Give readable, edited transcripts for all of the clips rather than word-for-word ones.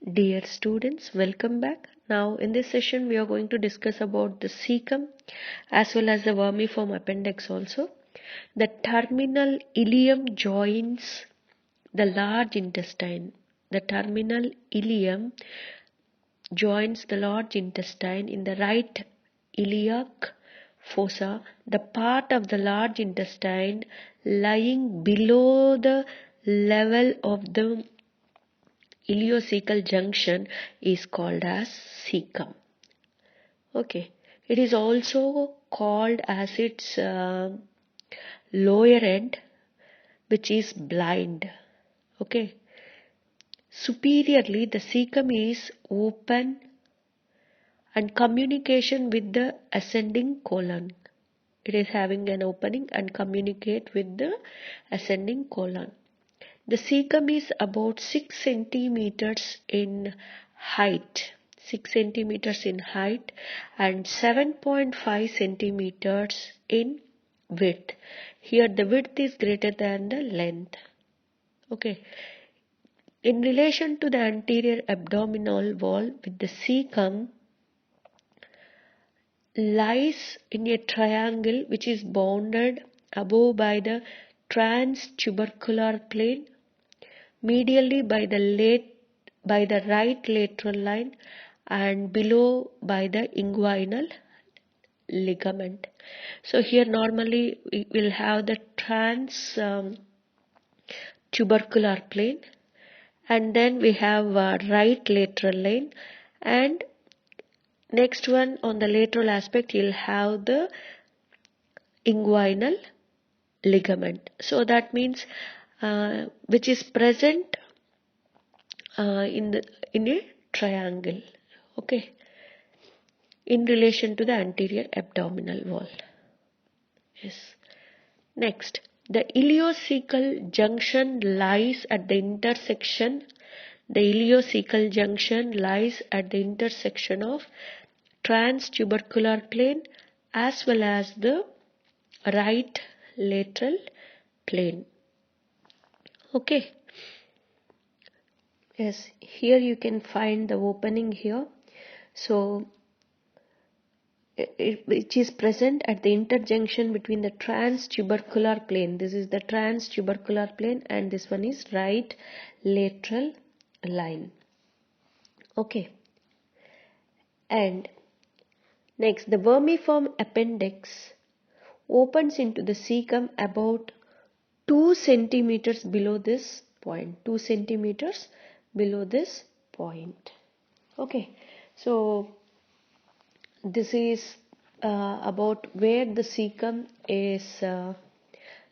Dear students, welcome back. Now in this session we are going to discuss about the cecum as well as the vermiform appendix also. The terminal ileum joins the large intestine. The terminal ileum joins the large intestine in the right iliac fossa, the part of the large intestine lying below the level of the ileocecal junction is called as caecum. Okay, it is also called as its lower end, which is blind. Okay, superiorly the caecum is open and communication with the ascending colon. It is having an opening and communicate with the ascending colon. The caecum is about 6 centimeters in height. 6 centimeters in height and 7.5 centimeters in width. Here the width is greater than the length. Okay. In relation to the anterior abdominal wall, with the caecum lies in a triangle which is bounded above by the transtubercular plane, medially by the right lateral line, and below by the inguinal ligament. So here normally we will have the tubercular plane, and then we have right lateral line, and next one on the lateral aspect you'll have the inguinal ligament. So that means which is present in a triangle. Okay, in relation to the anterior abdominal wall. Yes. Next, the ileocecal junction lies at the intersection. The ileocecal junction lies at the intersection of transtubercular plane as well as the right lateral plane. Okay. Yes, here you can find the opening here. So which is present at the interjunction between the transtubercular plane. This is the transtubercular plane and this one is right lateral line. Okay. And next, the vermiform appendix opens into the caecum about 2 centimeters below this point. 2 centimeters below this point. Okay. So this is about where the caecum is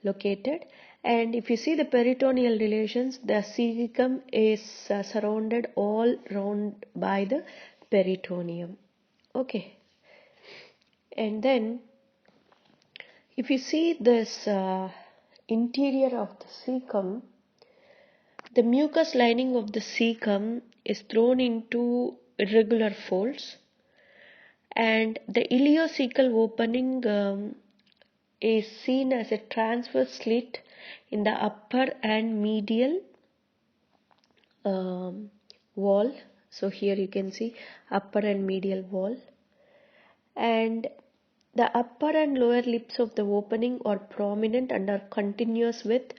located, and if you see the peritoneal relations, the caecum is surrounded all round by the peritoneum. Okay, and then if you see this interior of the caecum, the mucous lining of the caecum is thrown into irregular folds, and the ileocecal opening is seen as a transverse slit in the upper and medial wall. So here you can see upper and medial wall, and the upper and lower lips of the opening are prominent and are continuous with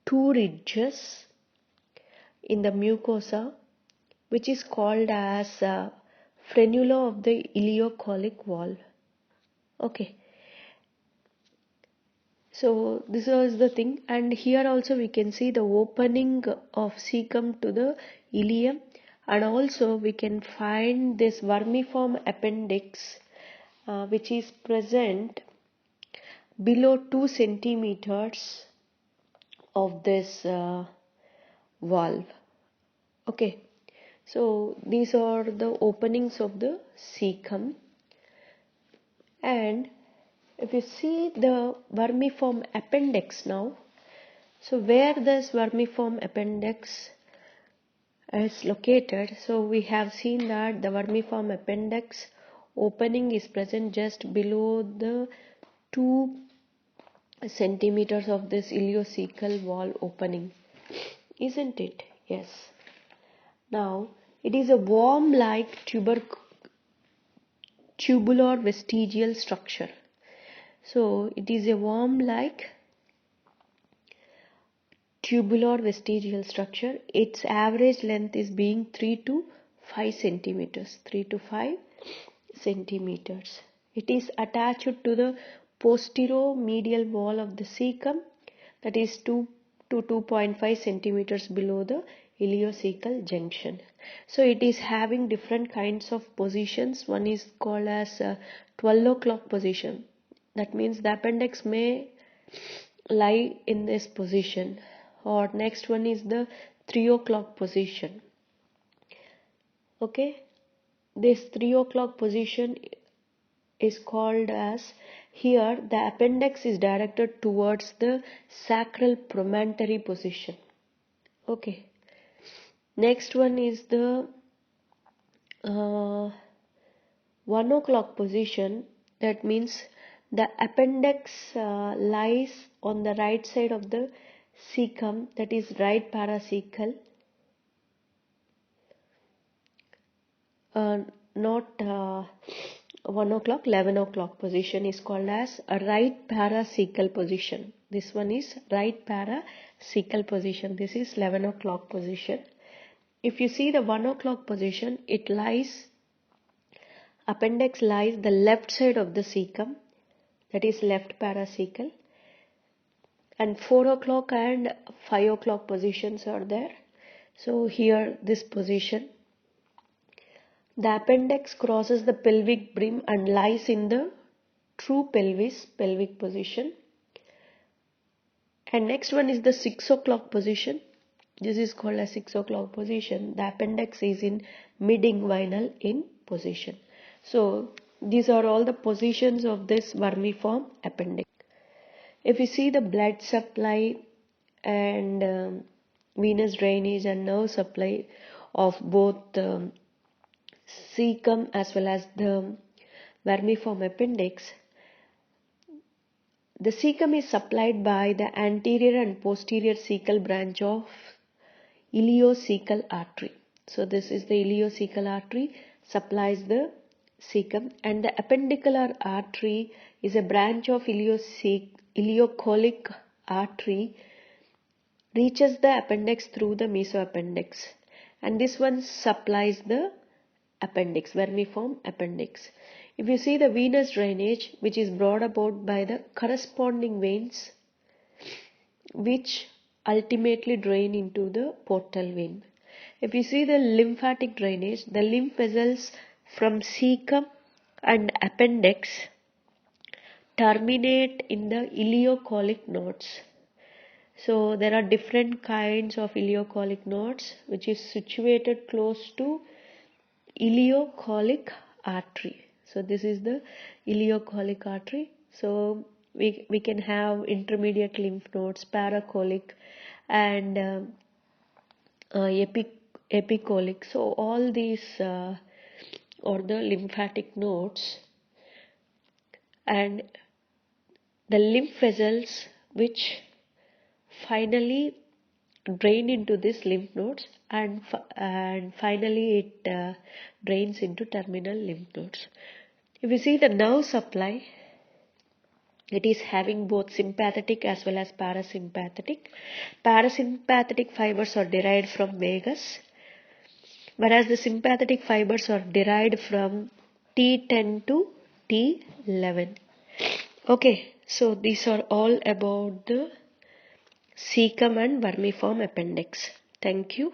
2 ridges in the mucosa, which is called as frenula of the ileocolic valve. Okay, so this was the thing, and here also we can see the opening of caecum to the ileum, and also we can find this vermiform appendix which is present below 2 centimeters of this valve. Okay, so these are the openings of the caecum, and if you see the vermiform appendix now, so where this vermiform appendix is located, so we have seen that the vermiform appendix opening is present just below the 2 centimeters of this ileocecal wall opening, isn't it? Yes. Now It is a worm-like tubular vestigial structure. So it is a worm-like tubular vestigial structure. Its average length is being 3 to 5 centimeters. 3 to 5 centimeters. It is attached to the posterior-medial wall of the caecum, that is 2 to 2.5 centimeters below the ileocecal junction. So it is having different kinds of positions. One is called as 12 o'clock position. That means the appendix may lie in this position. Or next one is the 3 o'clock position. Okay, this 3 o'clock position is called as, here the appendix is directed towards the sacral promontory position. Okay, next one is the 1 o'clock position. That means the appendix lies on the right side of the caecum, that is right paracecal, not 1 o'clock. 11 o'clock position is called as a right paracecal position. This one is right paracecal position. This is 11 o'clock position. If you see the 1 o'clock position, it lies, appendix lies the left side of the caecum, that is left paracecal, and 4 o'clock and 5 o'clock positions are there. So here this position, the appendix crosses the pelvic brim and lies in the true pelvis, pelvic position. And next one is the 6 o'clock position. This is called as 6 o'clock position. The appendix is in mid-inguinal in position. So these are all the positions of this vermiform appendix. If you see the blood supply and venous drainage and nerve supply of both caecum as well as the vermiform appendix, the caecum is supplied by the anterior and posterior caecal branch of ileocecal artery. So this is the ileocecal artery supplies the caecum, and the appendicular artery is a branch of ileocolic artery, reaches the appendix through the mesoappendix, and this one supplies the appendix, vermiform appendix. If you see the venous drainage, which is brought about by the corresponding veins which ultimately drain into the portal vein. If you see the lymphatic drainage, the lymph vessels from caecum and appendix terminate in the ileocolic nodes. So there are different kinds of ileocolic nodes which is situated close to ileocolic artery. So this is the ileocolic artery. So we can have intermediate lymph nodes, paracolic and epicolic. So all these are the lymphatic nodes, and the lymph vessels which finally drain into these lymph nodes, and finally it drains into terminal lymph nodes. If you see the nerve supply, it is having both sympathetic as well as parasympathetic. Parasympathetic fibers are derived from vagus, whereas the sympathetic fibers are derived from T10 to T11. Okay, so these are all about the caecum and vermiform appendix. Thank you.